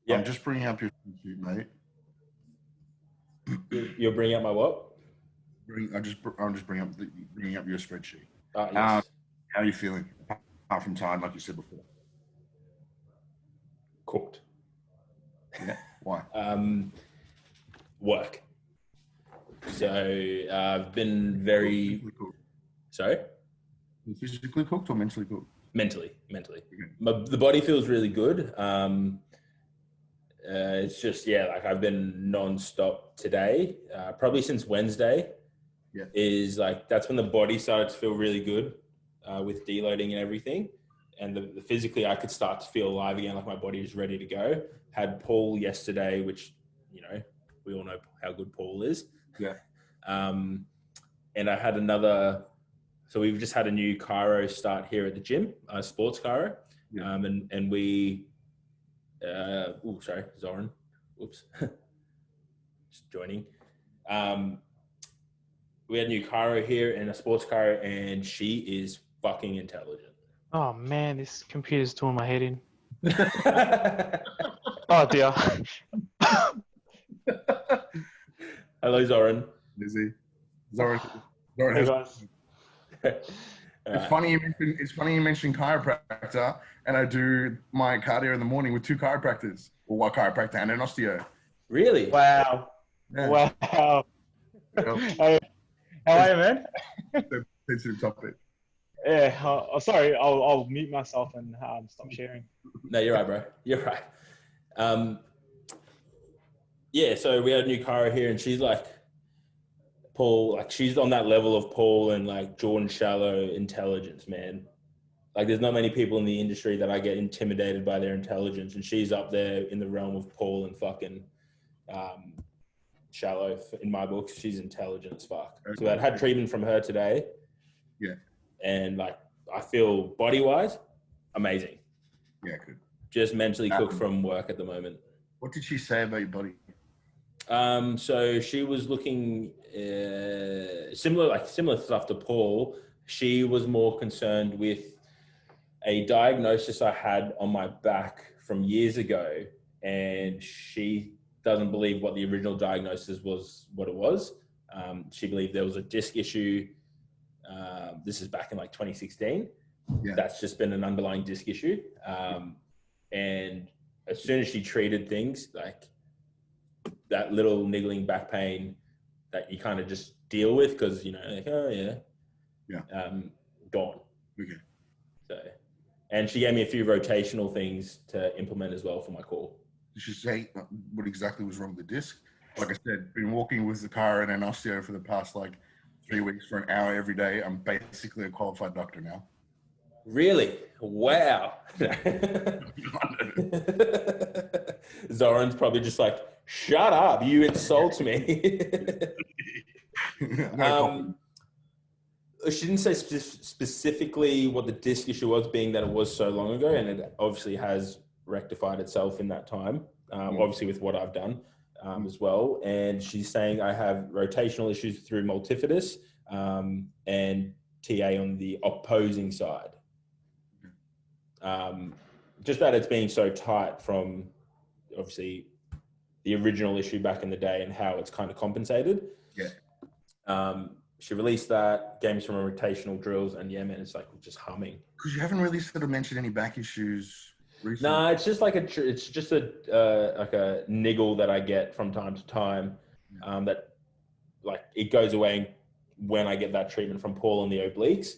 Yeah. I'm just bringing up your sheet, mate. You're bringing up my what? I'm just bringing up your spreadsheet. Yes. How are you feeling? Apart from tired, like you said before. Cooked. Yeah. Why? Work. So I've been very. Sorry. Physically cooked or mentally cooked? Mentally. Okay. The body feels really good. It's just, like I've been non-stop today, probably since Wednesday. Yeah. Is like, that's when the body started to feel really good with deloading and everything. And the physically, I could start to feel alive again, like my body is ready to go. Had Paul yesterday, which, we all know how good Paul is. Yeah. And I had another, so we've just had a new chiro start here at the gym, sports chiro. Yeah. And we, sorry, Zoran. Oops. Just joining. We had a new chiro here and a sports chiro, and she is fucking intelligent. Oh man, this computer's doing my head in. Oh dear. Hello, Zoran. Lizzie. Zoran Hey has, guys. it's funny you mentioned chiropractor, and I do my cardio in the morning with 2 chiropractors. Well, one chiropractor and an osteo. Really? Wow. Yeah. Wow. Yep. Hey, how are you, man? Sensitive topic. Yeah. Sorry. I'll mute myself and stop sharing. No, you're right, bro. You're right. So we had a new chiro here, and she's like Paul, like she's on that level of Paul and like Jordan Shallow intelligence, man. Like there's not many people in the industry that I get intimidated by their intelligence, and she's up there in the realm of Paul and fucking Shallow in my books. She's intelligent as fuck. Okay. So I had treatment from her today. Yeah. And like I feel body wise amazing. Yeah, good. Just mentally cooked from work at the moment. What did she say about your body? So she was looking similar stuff to Paul. She was more concerned with a diagnosis I had on my back from years ago, and she doesn't believe what the original diagnosis was, what it was. She believed there was a disc issue. This is back in like 2016. Yeah. That's just been an underlying disc issue. And as soon as she treated things, like that little niggling back pain that you kind of just deal with because, like, oh, yeah. Yeah. Gone. Okay. So, and she gave me a few rotational things to implement as well for my core. Did she say what exactly was wrong with the disc? Like I said, been walking with the car and an osteo for the past 3 weeks for an hour every day. I'm basically a qualified doctor now. Really? Wow. Zoran's probably just like, shut up, you insult me. She didn't say specifically what the disc issue was, being that it was so long ago, and it obviously has rectified itself in that time, obviously with what I've done as well. And she's saying I have rotational issues through multifidus and TA on the opposing side. Just that it's being so tight from obviously the original issue back in the day and how it's kind of compensated. Yeah. She released that, gave me some rotational drills, and yeah, man, it's like just humming. Because you haven't really sort of mentioned any back issues recently. No, it's just like a niggle that I get from time to time. That like it goes away when I get that treatment from Paul on the obliques.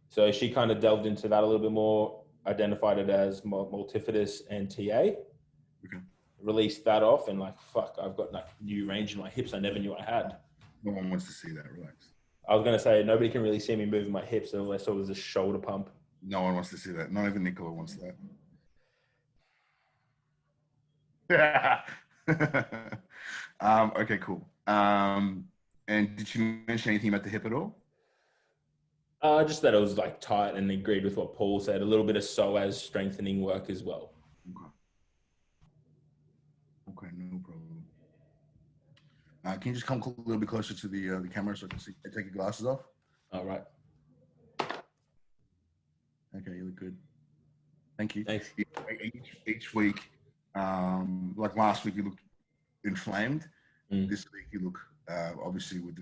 So she kind of delved into that a little bit more, identified it as multifidus and TA. Okay. Released that off, and like, fuck, I've got like new range in my hips I never knew I had. No one wants to see that. Relax. I was going to say, nobody can really see me moving my hips unless it was a shoulder pump. No one wants to see that. Not even Nicola wants that. Okay, cool. And did you mention anything about the hip at all? Just that it was like tight, and agreed with what Paul said. A little bit of psoas strengthening work as well. Okay, no problem. Can you just come a little bit closer to the camera so I can see? Take your glasses off. All right. Okay, you look good. Thank you. Thanks. Each week, Like last week, you looked inflamed. Mm. This week, you look obviously with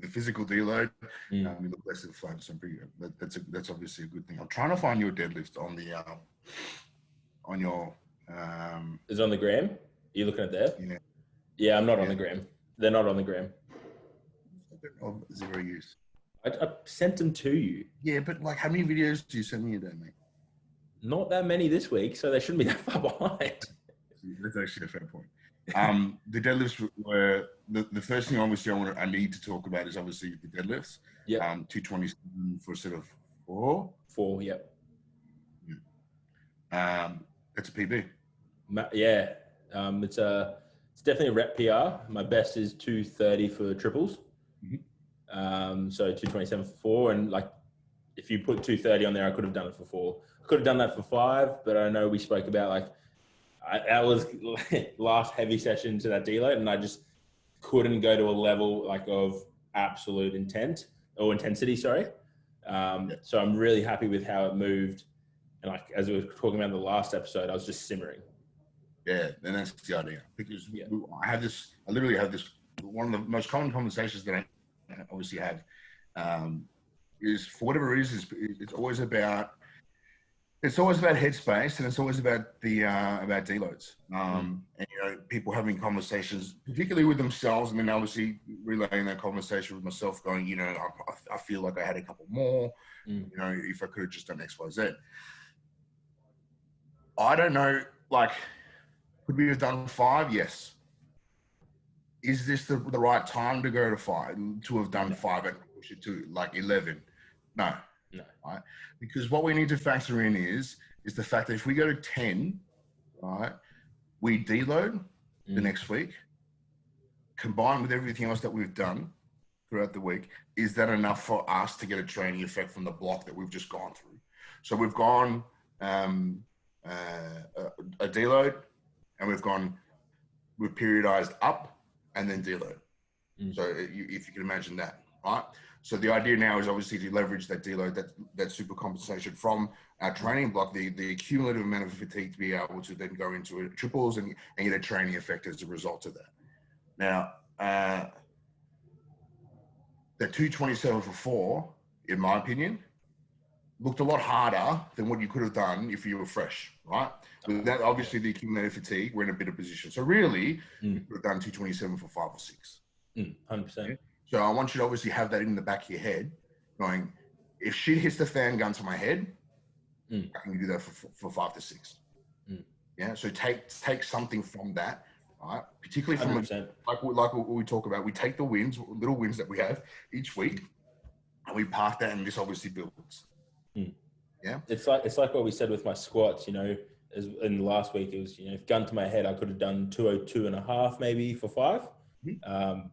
the physical deload, you look less inflamed. So pretty good. That's obviously a good thing. I'm trying to find your deadlift on the on your. Is it on the gram? Are you looking at there? Yeah. Yeah, I'm not on the gram. They're not on the gram. Of zero use. I sent them to you. Yeah, but like, how many videos do you send me a day, mate? Not that many this week, so they shouldn't be that far behind. That's actually a fair point. The deadlifts were the first thing obviously I need to talk about is obviously the deadlifts. Yeah. 227 for sort of 4. 4, yep. That's a PB. Yeah. It's definitely a rep PR. My best is 230 for triples. So 227 for 4, and like if you put 230 on there, I could have done it for 4. I could have done that for 5, but I know we spoke about like that was last heavy session to that deload, and I just couldn't go to a level like of absolute intensity. Sorry. So I'm really happy with how it moved, and like as we were talking about in the last episode, I was just simmering. Yeah, and that's the idea. Because I literally have this. One of the most common conversations that I obviously have is, for whatever it is it's always about headspace, and it's always about the about deloads. And people having conversations, particularly with themselves, and then obviously relaying that conversation with myself, going, I feel like I had a couple more. If I could have just done X, Y, Z. I don't know. Like, could we have done 5? Yes. Is this the right time to go to 5? To have done 5 and push it to like 11? No. Right? Because what we need to factor in is the fact that if we go to 10, right, we deload the next week, combined with everything else that we've done throughout the week. Is that enough for us to get a training effect from the block that we've just gone through? So we've gone a deload, and we've periodized up and then deload. So if you can imagine that, right? So the idea now is obviously to leverage that deload, that super compensation from our training block, the cumulative amount of fatigue, to be able to then go into triples and get a training effect as a result of that. Now, the 227 for 4, in my opinion, looked a lot harder than what you could have done if you were fresh, right? With that, obviously, the accumulated fatigue, we're in a better position. So really, you could have done 227 for 5 or 6. 100%. Yeah? So I want you to obviously have that in the back of your head, going, if shit hits the fan, gun to my head, I can do that for 5 to 6. Yeah. So take something from that, right? Particularly from like what we talk about, we take the little wins that we have each week, and we park that, and this obviously builds. Yeah. It's like what we said with my squats, as in the last week, it was, if gun to my head, I could have done 202.5 maybe for 5.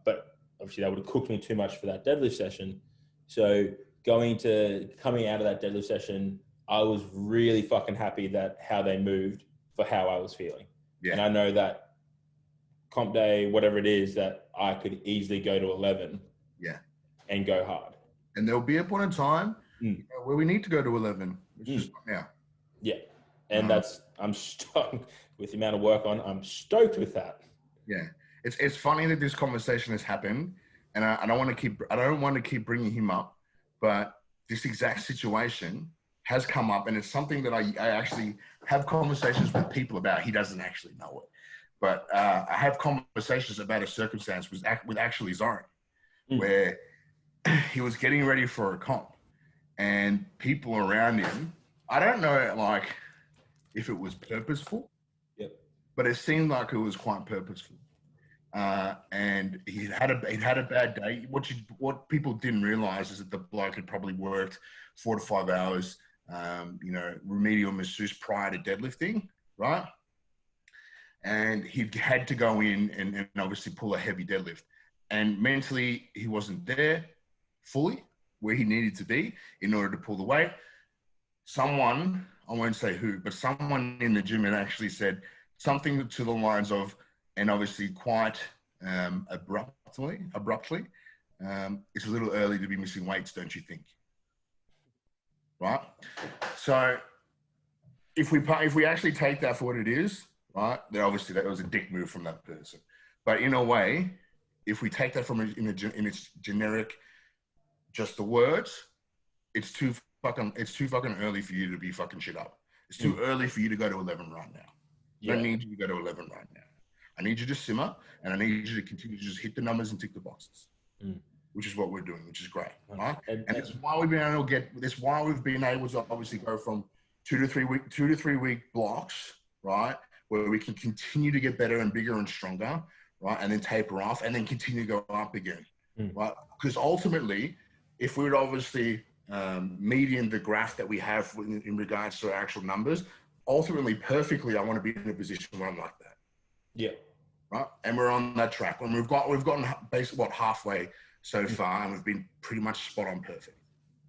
But obviously that would have cooked me too much for that deadlift session. So coming out of that deadlift session, I was really fucking happy that how they moved for how I was feeling. Yeah. And I know that comp day, whatever it is, that I could easily go to 11. Yeah. And go hard. And there'll be a point in time where we need to go to 11. It's just not now. Yeah. And I'm stoked with the amount of work on. I'm stoked with that. Yeah. It's funny that this conversation has happened, and I don't want to keep bringing him up, but this exact situation has come up, and it's something that I actually have conversations with people about. He doesn't actually know it, but I have conversations about a circumstance with actually Zoran, where he was getting ready for a comp, and people around him, I don't know, like, if it was purposeful, but it seemed like it was quite purposeful. And he'd had a bad day. What people didn't realize is that the bloke had probably worked 4 to 5 hours, remedial masseuse prior to deadlifting, right? And he'd had to go in and obviously pull a heavy deadlift. And mentally, he wasn't there fully where he needed to be in order to pull the weight. Someone, I won't say who, but someone in the gym had actually said something to the lines of, and obviously quite abruptly, it's a little early to be missing weights, don't you think? Right? So if we actually take that for what it is, right? Then obviously that was a dick move from that person. But in a way, if we take that in its generic, just the words, it's too fucking early for you to be fucking shit up. It's too early for you to go to 11 right now. I don't need you to go to 11 right now. I need you to simmer, and I need you to continue to just hit the numbers and tick the boxes, which is what we're doing, which is great, right? And that's why we've been able to get. That's why we've been able to obviously go from 2 to 3 week blocks, right, where we can continue to get better and bigger and stronger, right, and then taper off, and then continue to go up again, right? Because ultimately, if we would obviously median the graph that we have in regards to our actual numbers, ultimately, perfectly, I want to be in a position where I'm like that. Yeah. Right. And we're on that track. And we've gotten basically halfway so far, and we've been pretty much spot on perfect.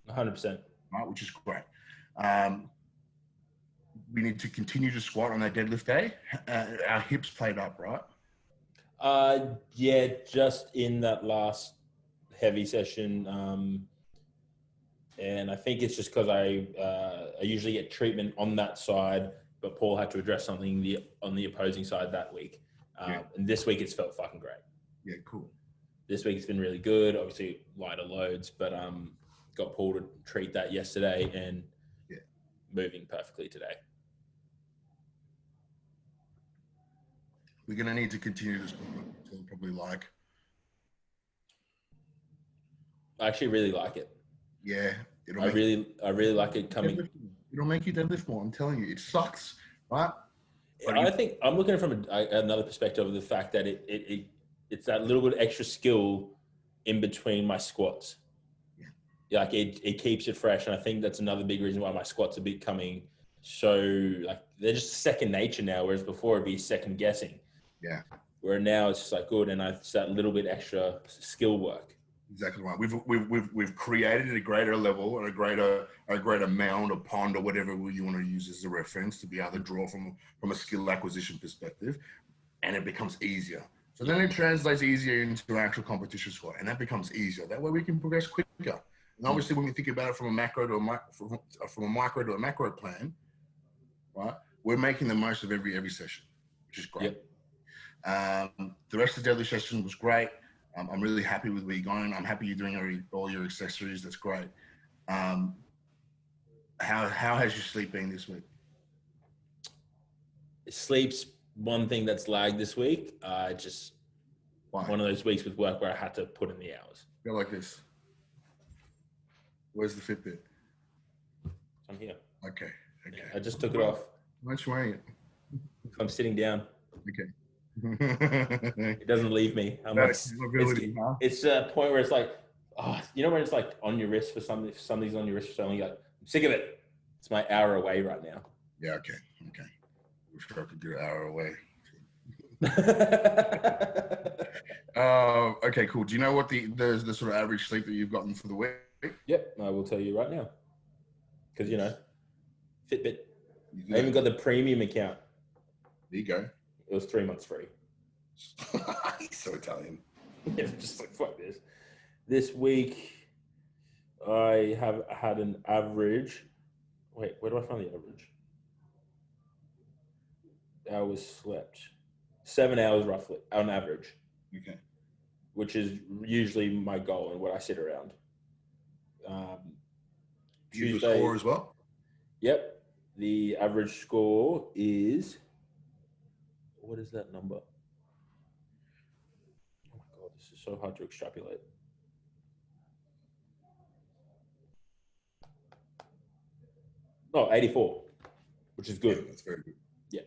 100%. Right, which is great. We need to continue to squat on that deadlift day. Our hips played up, right? Yeah, just in that last heavy session. And I think it's just because I usually get treatment on that side, but Paul had to address something on the opposing side that week. And this week it's felt fucking great. Yeah, cool. This week it's been really good. Obviously lighter loads, but got Paul to treat that yesterday and moving perfectly today. We're going to need to continue to probably like. I actually really like it. Yeah. I really like it coming. It'll make you deadlift more. I'm telling you, it sucks, right? But I think I'm looking at it from another perspective of the fact that it's that little bit extra skill in between my squats. Yeah. Like it keeps it fresh. And I think that's another big reason why my squats are becoming so like, they're just second nature now. Whereas before it'd be second guessing. Yeah. Where now it's just like good. And it's that little bit extra skill work. Exactly right. We've created a greater level and a greater mound or pond or whatever you want to use as a reference to be able to draw from a skill acquisition perspective, and it becomes easier. So then it translates easier into actual competition squat, and that becomes easier. That way we can progress quicker. And obviously, when we think about it from a macro to from a micro to a macro plan, right? We're making the most of every session, which is great. The rest of the daily session was great. I'm really happy with where you're going. I'm happy you're doing all your accessories. That's great. How has your sleep been this week? Sleep's one thing that's lagged this week. Just Why? One of those weeks with work where I had to put in the hours. Go like this. Where's the Fitbit? I'm here. Okay. I just took it off. Why aren't you wearing it? I'm sitting down. Okay. It doesn't leave me. It's a point where it's like, when it's like on your wrist for somebody's on your wrist for something, you're like, I'm sick of it. It's my hour away right now. Yeah, okay. We're sure I could do an hour away. Okay, cool. Do you know what the sort of average sleep that you've gotten for the week? Yep, I will tell you right now. Because, Fitbit. I even got the premium account. There you go. It was 3 months free. He's so Italian. Yeah, just like, fuck this. This week, I have had an average. Wait, where do I find the average? Hours slept. 7 hours roughly, on average. Okay. Which is usually my goal and what I sit around. Tuesday. Score as well? Yep. The average score is... What is that number? Oh my God, this is so hard to extrapolate. Oh, 84, which is good. Yeah, that's very good. Yeah.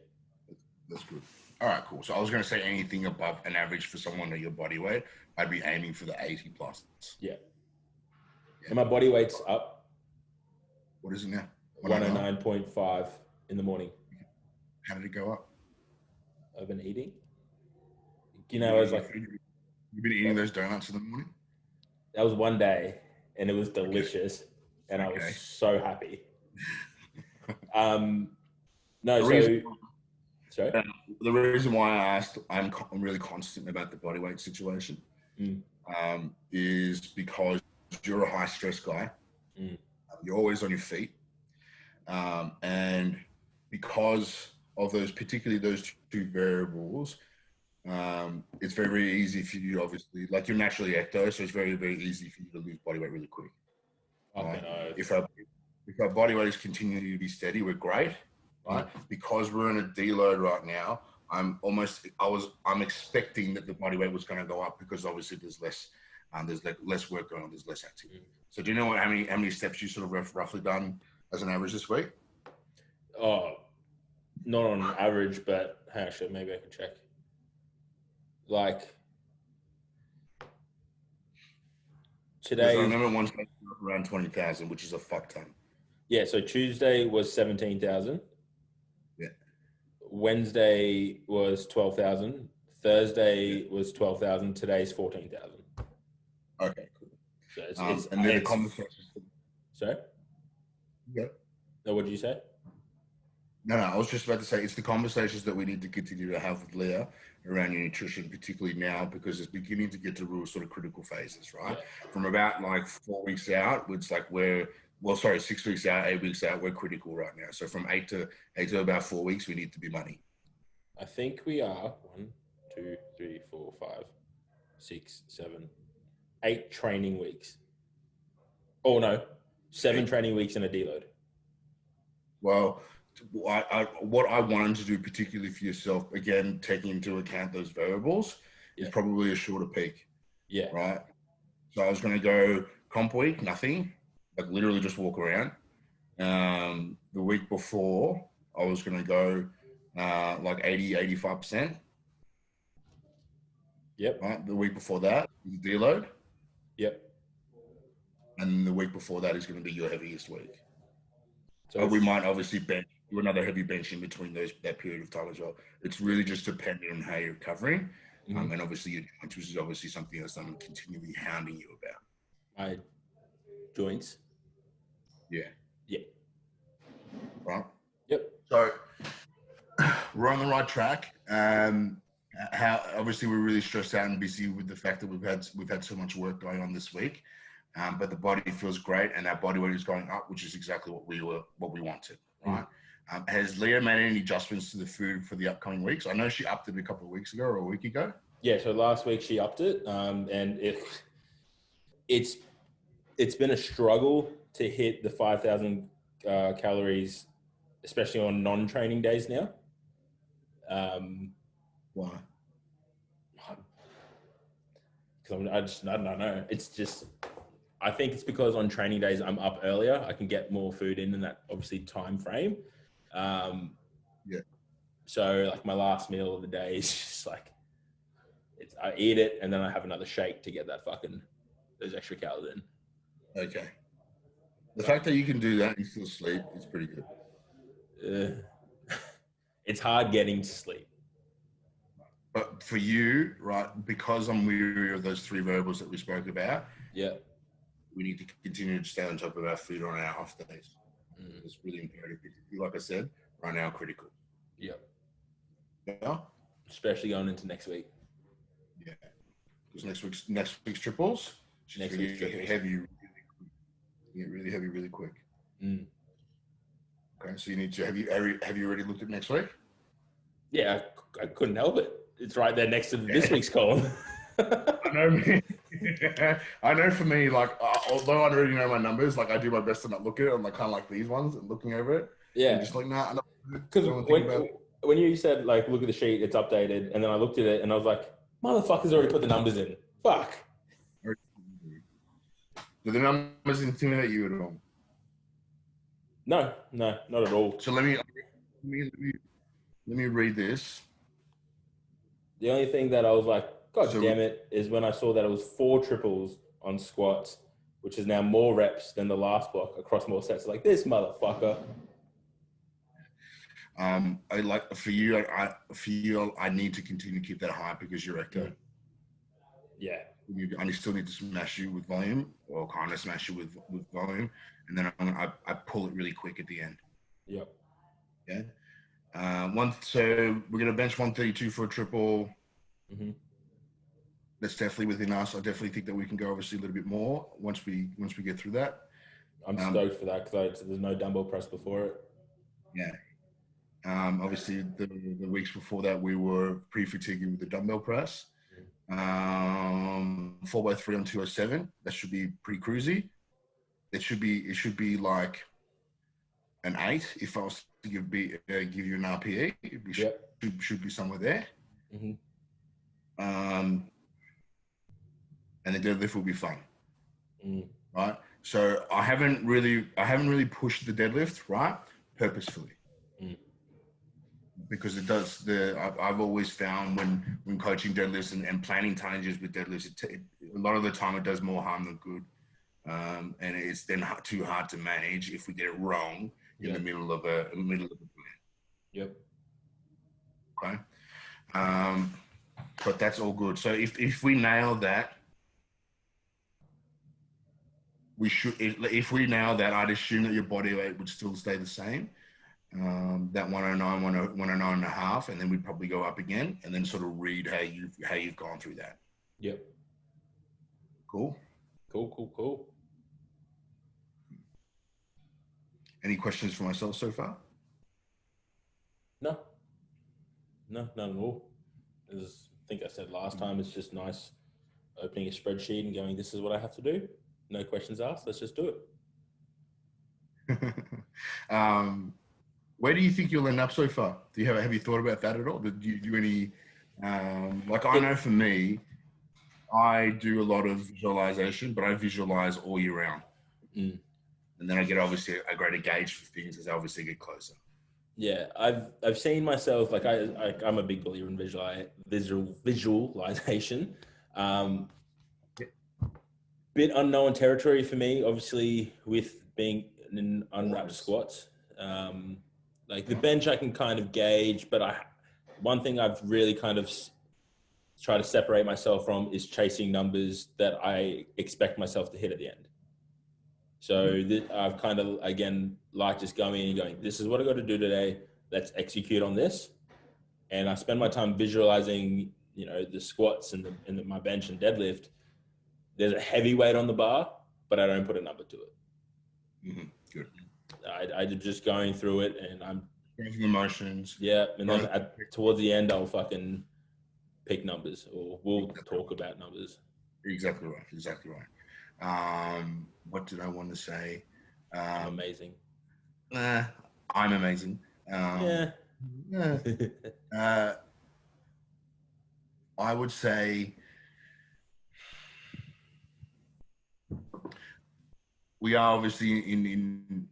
That's good. All right, cool. So I was going to say anything above an average for someone at your body weight, I'd be aiming for the 80 plus. Yeah. And my body weight's up. What is it now? 109.5 in the morning. How did it go up? I've been eating. I was like... You've been eating those donuts in the morning? That was one day, and it was delicious, and I was so happy. Sorry? The reason why I asked, I'm really constant about the body weight situation, is because you're a high stress guy. You're always on your feet. And because of those, particularly those two variables, it's very, very easy for you, obviously, like you're naturally ecto, so it's very, very easy for you to lose body weight really quick. Right? If our body weight is continuing to be steady, we're great, right? Because we're in a deload right now, I'm expecting that the body weight was going to go up because obviously there's less work going on, there's less activity. So do you know how many steps you sort of roughly done as an average this week? Oh, not on average, but actually, maybe I can check. Like today, I remember one day around 20,000, which is a fuck ton. Yeah, so Tuesday was 17,000. Yeah. Wednesday was 12,000. Thursday was 12,000. Today's 14,000. Okay, cool. So it's and then the conversations. Sorry? Yeah. No, what did you say? No, I was just about to say it's the conversations that we need to continue to have with Leah around your nutrition, particularly now because it's beginning to get to real sort of critical phases, right? Yeah. From about like 4 weeks out, it's like 6 weeks out, 8 weeks out, we're critical right now. So from eight to about 4 weeks, we need to be money. I think we are 1, 2, 3, 4, 5, 6, 7, 8 training weeks. Oh no, 7 training weeks and a deload. Well, what I wanted to do, particularly for yourself, again, taking into account those variables, is probably a shorter peak. Yeah. Right. So I was going to go comp week, nothing, like literally just walk around. The week before, I was going to go like 85%. Yep. Right. The week before that is deload. Yep. And the week before that is going to be your heaviest week. So we might obviously do another heavy bench in between that period of time as well. It's really just dependent on how you're recovering. And obviously your joints, which is obviously something else I'm continually hounding you about. My joints? Yeah. Yeah. Right? Yep. So we're on the right track. How obviously we're really stressed out and busy with the fact that we've had so much work going on this week. But the body feels great and our body weight is going up, which is exactly what we wanted, right? Has Leah made any adjustments to the food for the upcoming weeks? I know she upped it a couple of weeks ago or a week ago. Yeah, so last week she upped it, and it's been a struggle to hit the 5,000 calories, especially on non-training days now. Why? Because I don't know. It's just, I think it's because on training days I'm up earlier. I can get more food in that obviously time frame. Yeah. So like my last meal of the day is just like, I eat it and then I have another shake to get those extra calories in. Okay. The fact that you can do that and still sleep is pretty good. It's hard getting to sleep. But for you, right, because I'm weary of those 3 variables that we spoke about, we need to continue to stay on top of our food on our off days. It's really imperative. Like I said, right now, critical. Yep. Yeah. Especially going into next week. Yeah. Because next week's triples. Next week's get heavy. Get really heavy, really quick. Okay, so you need to have you already looked at next week? Yeah, I couldn't help it. It's right there next to this week's column. I know. I know. For me, like although I already know my numbers, like I do my best to not look at it. I'm like kind of like these ones and looking over it. Yeah. I'm just like nah. Because when you said like look at the sheet, it's updated, and then I looked at it and I was like, motherfuckers already put the numbers in. Fuck. Do the numbers intimidate you at all? No, not at all. So let me read this. The only thing that I was like, God damn it, is when I saw that it was 4 triples on squats, which is now more reps than the last block across more sets. Like this motherfucker. I like for you. I need to continue to keep that high because you're ecto. Yeah. I still need to smash you with volume, or kind of smash you with volume, and then I pull it really quick at the end. Yep. Yeah. So we're gonna bench 132 for a triple. That's definitely within us. I definitely think that we can go obviously a little bit more once we get through that. I'm stoked for that because there's no dumbbell press before it. Yeah. Obviously, the weeks before that, we were pretty fatiguing with the dumbbell press. 4x3 on 207. That should be pretty cruisy. It should be like an 8 if I was to give you an RPE. Should be somewhere there. And the deadlift will be fun, right? So I haven't really pushed the deadlift, right, purposefully, because it does I've always found when coaching deadlifts and planning tonnages with deadlifts, a lot of the time it does more harm than good, and it's then too hard to manage if we get it wrong in the middle of a plan. Okay. But that's all good. So if we nail that, if we nail that, I'd assume that your body weight would still stay the same. That 109, 109 and a half, and then we'd probably go up again and then sort of read how you've gone through that. Yep. Cool. Any questions for myself so far? No, not at all. As I think I said last time, it's just nice opening a spreadsheet and going, this is what I have to do. No questions asked. Let's just do it. Where do you think you'll end up so far? Have you thought about that at all? Do you do any, I know for me, I do a lot of visualization, but I visualize all year round. And then I get obviously a greater gauge for things as I obviously get closer. Yeah, I've seen myself, I'm a big believer in visualization. Bit unknown territory for me, obviously, with being in unwrapped squats. Like the bench I can kind of gauge, but one thing I've really kind of tried to separate myself from is chasing numbers that I expect myself to hit at the end. So I've kind of, again, like just going in and going, this is what I got to do today. Let's execute on this. And I spend my time visualizing, the squats and my bench and deadlift. There's a heavy weight on the bar, but I don't put a number to it. Good. I'm just going through it, and I'm going emotions. Yeah, and then towards the end, I'll fucking pick numbers, or we'll talk about numbers. Exactly right. What did I want to say? I'm amazing. I'm amazing. I would say we are obviously in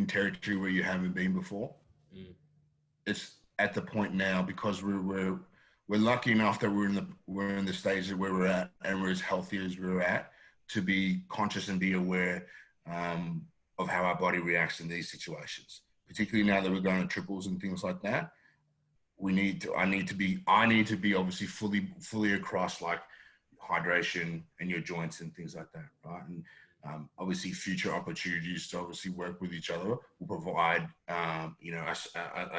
territory where you haven't been before. It's at the point now, because we're lucky enough that we're in the stage that where we're at, and we're as healthy as we're at, to be conscious and be aware of how our body reacts in these situations. Particularly now that we're going to triples and things like that, I need to be obviously fully across, like hydration and your joints and things like that, right? And obviously future opportunities to obviously work with each other will provide a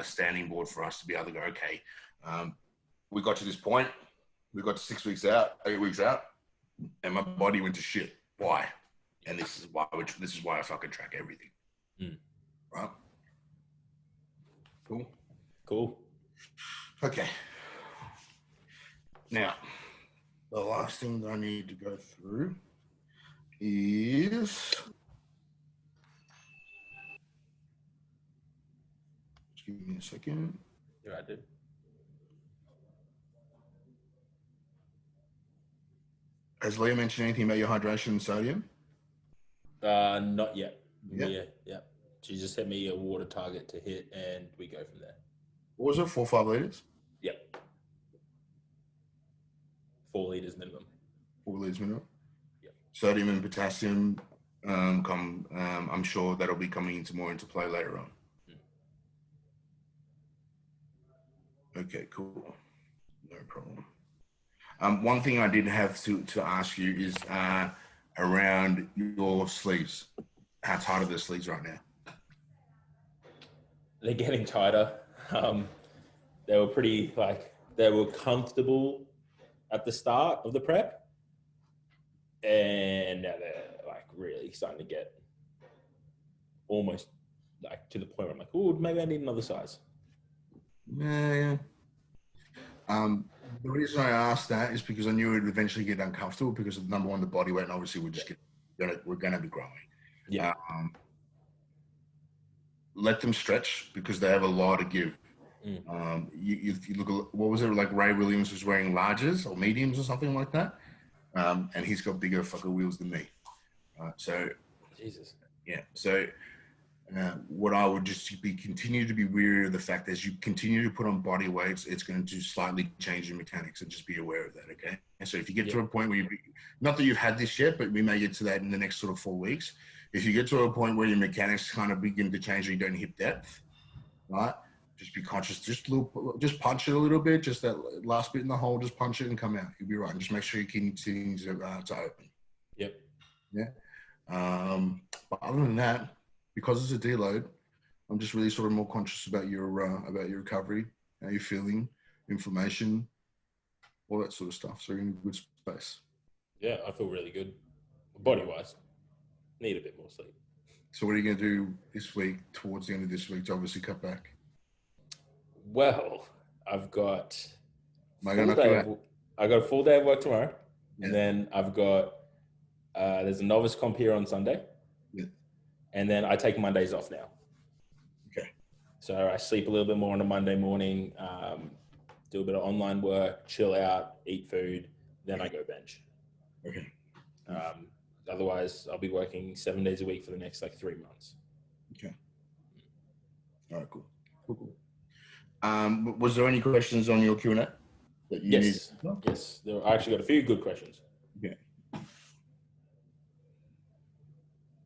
standing board for us to be able to go, okay, we got to this point, we got to 6 weeks out, 8 weeks out, and my body went to shit. Why? And this is why I fucking track everything. Right? Cool. Okay. Now, the last thing that I need to go through is, just give me a second. Yeah, I did. Has Leah mentioned anything about your hydration and sodium? Not yet. Yeah. She just set me a water target to hit, and we go from there. What was it? 4 or 5 liters? Yep. 4 liters minimum. 4 liters minimum. Yep. Sodium and potassium, I'm sure that'll be coming more into play later on. Okay, cool. No problem. One thing I did have to ask you is around your sleeves. How tight are the sleeves right now? They're getting tighter. They were comfortable at the start of the prep, and now they're like really starting to get almost like to the point where I'm like, oh, maybe I need another size. Yeah. The reason I asked that is because I knew it would eventually get uncomfortable because of number one, the body weight, and obviously we're gonna be growing. Yeah. Let them stretch because they have a lot to give. You look at, what was it, like Ray Williams was wearing larges or mediums or something like that, and he's got bigger fucker wheels than me. So Jesus. yeah, so what I would just continue to be wary of the fact that as you continue to put on body weights, it's going to slightly change your mechanics, and just be aware of that. Okay. And so if you get to a point where not that you've had this yet, but we may get to that in the next sort of 4 weeks. If you get to a point where your mechanics kind of begin to change, or you don't hit depth, right? Just be conscious. Just punch it a little bit. Just that last bit in the hole. Just punch it and come out. You'll be right. And just make sure you continue to open. Yep. Yeah. But other than that, because it's a deload, I'm just really sort of more conscious about your recovery, how you're feeling, inflammation, all that sort of stuff. So you're in a good space. Yeah, I feel really good, body-wise. Need a bit more sleep. So what are you going to do this week, towards the end of this week, to obviously cut back? Well, I've got I got a full day of work tomorrow, Yeah. and then I've got there's a novice comp here on Sunday. Yeah. And then I take Mondays off now. Okay. So I sleep a little bit more on a Monday morning, do a bit of online work, chill out, eat food, then I go bench. Okay. Otherwise, I'll be working 7 days a week for the next 3 months. Okay. All right, cool. Was there any questions on your Q&A? Yes. Yes. I actually got a few good questions. Okay.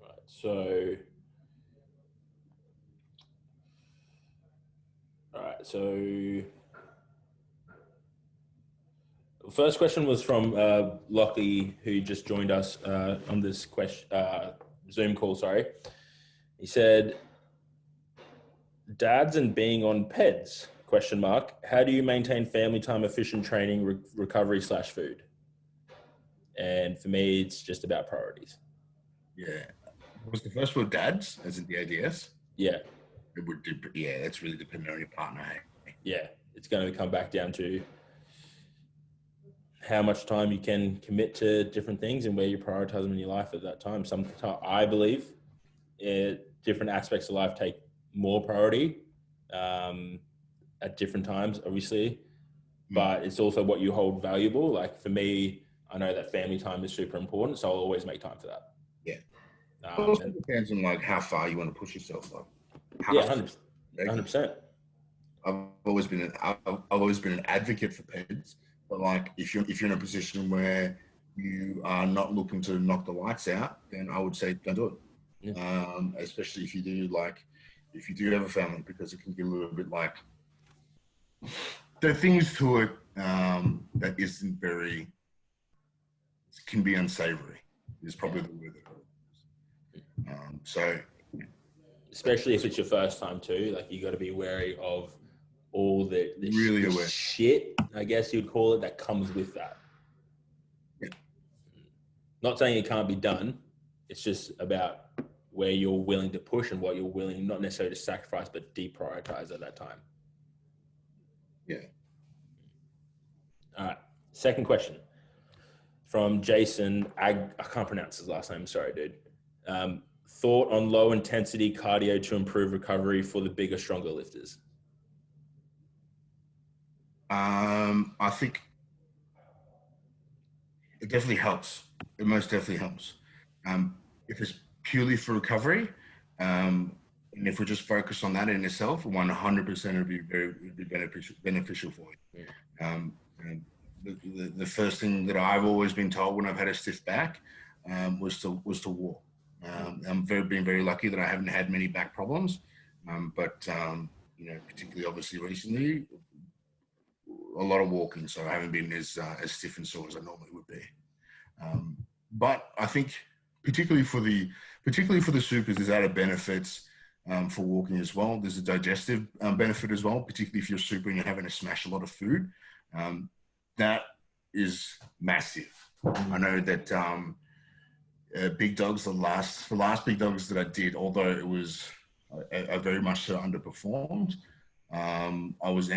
Right. So, the first question was from Lockie, who just joined us on this Zoom call. Sorry. He said, dads and being on PEDs, ? How do you maintain family time, efficient training, recovery / food? And for me, it's just about priorities. Yeah. Was the first word dads, as in the ADS? Yeah. It would do. Yeah, that's really dependent on your partner. Hey? Yeah. It's going to come back down to how much time you can commit to different things and where you prioritize them in your life at that time. Sometimes I believe different aspects of life take more priority at different times, obviously, but it's also what you hold valuable. Like for me, I know that family time is super important, so I'll always make time for that. Yeah. It also depends on how far you want to push yourself. Yeah, 100%. I've always been an advocate for PEDs, but if you're in a position where you are not looking to knock the lights out, then I would say don't do it. Yeah. Especially if you do have a family, because it can get a little bit there are things to it that isn't can be unsavory. Is probably the word that I would use. So, especially if it's your first time too, you got to be wary of all the really shit, I guess you'd call it, that comes with that. Yeah. Not saying it can't be done. It's just about where you're willing to push and what you're willing, not necessarily to sacrifice, but deprioritize at that time. Yeah. All right. Second question from Jason. I can't pronounce his last name. Sorry, dude. Thought on low intensity cardio to improve recovery for the bigger, stronger lifters. I think it definitely helps. It most definitely helps. If it's purely for recovery, and if we just focus on that in itself, 100% it would be very beneficial for you. The first thing that I've always been told when I've had a stiff back was to walk. I'm been very lucky that I haven't had many back problems, but particularly obviously recently, a lot of walking, so I haven't been as stiff and sore as I normally would be. But I think particularly for the supers, there's added benefits for walking as well. There's a digestive benefit as well, particularly if you're super and you're having to smash a lot of food. That is massive. I know that big dogs, the last big dogs that I did, although it was I very much so underperformed. I was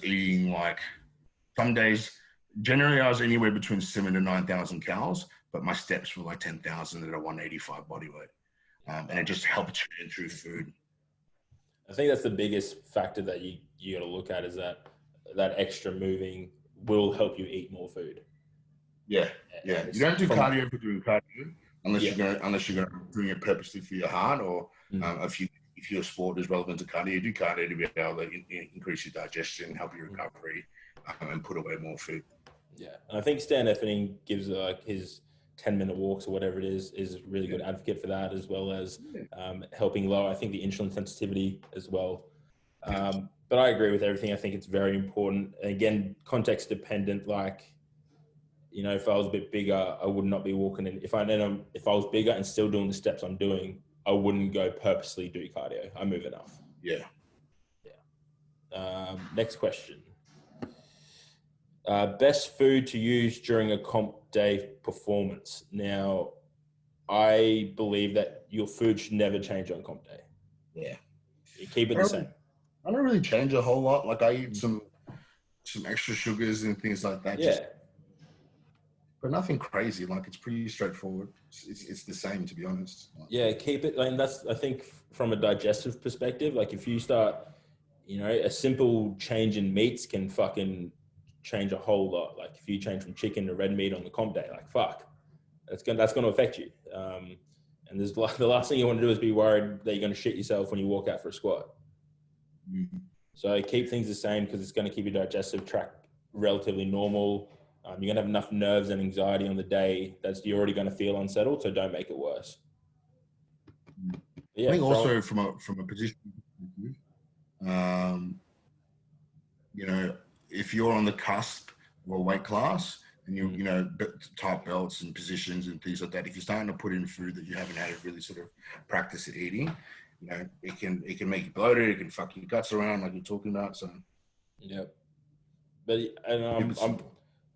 eating like some days. Generally, I was anywhere between 7,000 to 9,000 calories, but my steps were like 10,000 at a 185 body weight, and it just helped churn through food. I think that's the biggest factor that you got to look at, is that extra moving will help you eat more food. Yeah. You don't do cardio for doing cardio unless you're gonna doing it purposely for your heart, or if your sport is relevant to cardio, you do cardio to be able to increase your digestion, help your recovery, and put away more food. Yeah, and I think Stan Efferding gives like his 10-minute walks or whatever it is a really good advocate for that, as well as helping lower, I think, the insulin sensitivity as well. But I agree with everything. I think it's very important. And again, context dependent. Like, you know, if I was a bit bigger, I would not be walking in. If I was bigger and still doing the steps I'm doing, I wouldn't go purposely do cardio. I move enough. Yeah. Next question. Best food to use during a comp day performance. Now, I believe that your food should never change on comp day. Yeah. You keep it the same. I don't really change a whole lot. Like I eat some extra sugars and things like that. Yeah. But nothing crazy. Like it's pretty straightforward. It's the same, to be honest. Yeah, keep it. And that's, I think, from a digestive perspective. Like if you start, you know, a simple change in meats can fucking change a whole lot. Like if you change from chicken to red meat on the comp day, like fuck, that's gonna affect you. And there's the last thing you want to do is be worried that you're going to shit yourself when you walk out for a squat. Mm-hmm. So keep things the same, because it's going to keep your digestive tract relatively normal. You're going to have enough nerves and anxiety on the day that you're already going to feel unsettled, so don't make it worse. Yeah, I think also from a position, you know, if you're on the cusp of a weight class and you know, tight belts and positions and things like that, if you're starting to put in food that you haven't had to really sort of practice at eating, you know, it can make you bloated, it can fuck your guts around like you're talking about. So yeah, but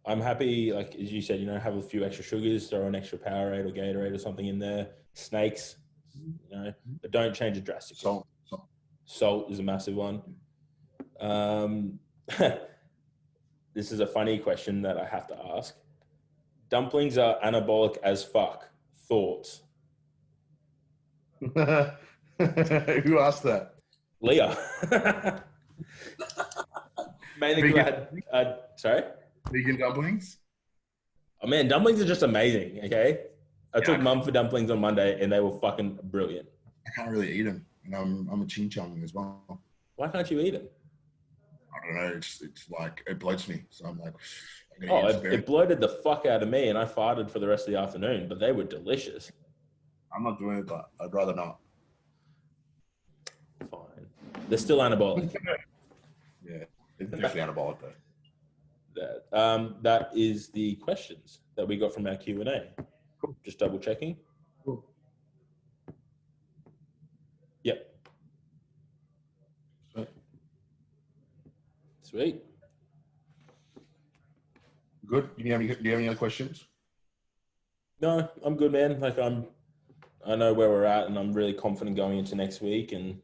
I'm happy, like as you said, you know, have a few extra sugars, throw an extra Powerade or Gatorade or something in there, snakes, you know, but don't change it drastically. Salt is a massive one. This is a funny question that I have to ask. Dumplings are anabolic as fuck. Thoughts? Who asked that? Leah. Mainly because sorry? Vegan dumplings? Oh man, dumplings are just amazing, okay? I took mum for dumplings on Monday and they were fucking brilliant. I can't really eat them. And I'm a ching chong as well. Why can't you eat them? I don't know. It's like, it bloats me. So I'm like, it bloated the fuck out of me and I farted for the rest of the afternoon, but they were delicious. I'm not doing it, but I'd rather not. Fine. They're still anabolic. Yeah, it's definitely anabolic though. That is the questions that we got from our Q&A. Cool. Just double checking. Cool. Yep. Sweet. Good. Do you have any other questions? No, I'm good, man. Like I know where we're at, and I'm really confident going into next week. And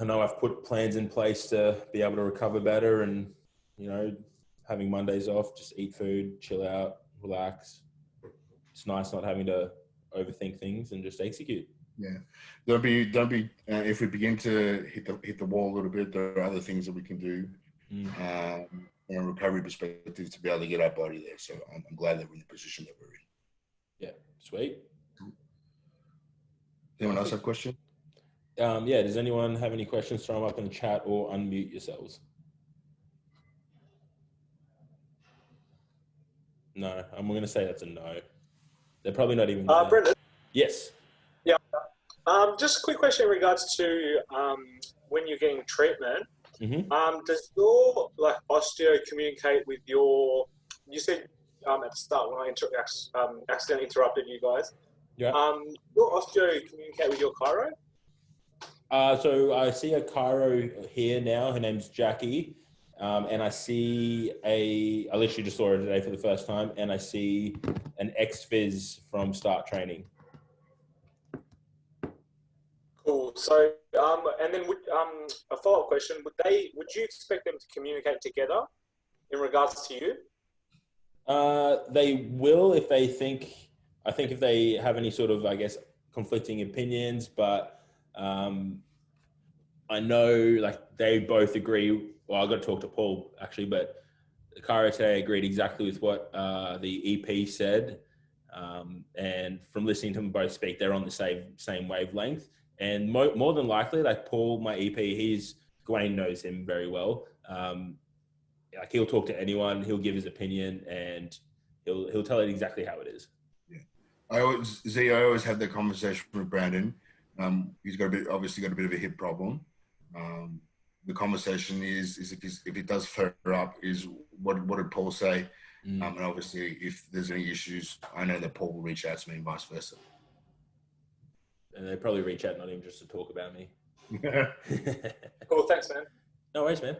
I know I've put plans in place to be able to recover better, and you know, having Mondays off, just eat food, chill out, relax. It's nice not having to overthink things and just execute. Yeah, don't be. If we begin to hit the wall a little bit, there are other things that we can do from a recovery perspective to be able to get our body there. So I'm glad that we're in the position that we're in. Yeah, sweet. Anyone else have a question? Yeah, does anyone have any questions? Throw them up in the chat or unmute yourselves. No, I'm going to say that's a no. They're probably not even. Brendan? Yes. Yeah. Just a quick question in regards to when you're getting treatment. Mm-hmm. Does your osteo communicate with your? You said at the start when I accidentally interrupted you guys. Yeah. Your osteo communicate with your chiro? So I see a chiro here now. Her name's Jackie. And I see I literally just saw her today for the first time, and I see an ex-phys from Start Training. Cool. So, and then a follow-up question: would you expect them to communicate together in regards to you? They will if they think. I think if they have any sort of, I guess, conflicting opinions, but I know like they both agree. Well, I got to talk to Paul actually, but Karate agreed exactly with what the EP said, and from listening to them both speak, they're on the same wavelength. And more than likely, like Paul, my EP, Gawain knows him very well. Like he'll talk to anyone, he'll give his opinion, and he'll tell it exactly how it is. Yeah, I always have that conversation with Brandon. He's obviously got a bit of a hip problem. The conversation is if it does flare up, is what did Paul say? And obviously, if there's any issues, I know that Paul will reach out to me and vice versa. And they probably reach out not even just to talk about me. Cool, thanks, man. No worries, man.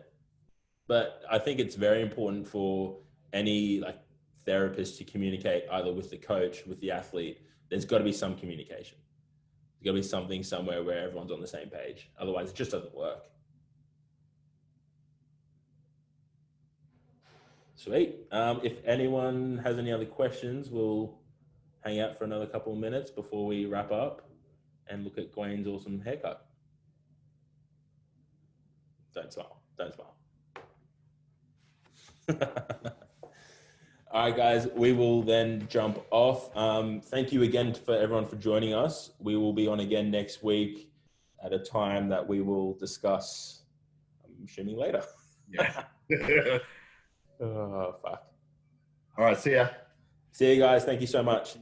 But I think it's very important for any like therapist to communicate either with the coach, with the athlete. There's got to be some communication. There's got to be something somewhere where everyone's on the same page. Otherwise, it just doesn't work. Sweet. If anyone has any other questions, we'll hang out for another couple of minutes before we wrap up and look at Gawain's awesome haircut. Don't smile. Don't smile. All right, guys, we will then jump off. Thank you again for everyone for joining us. We will be on again next week at a time that we will discuss, I'm assuming later. Yeah. Oh, fuck. All right. See ya. See you guys. Thank you so much.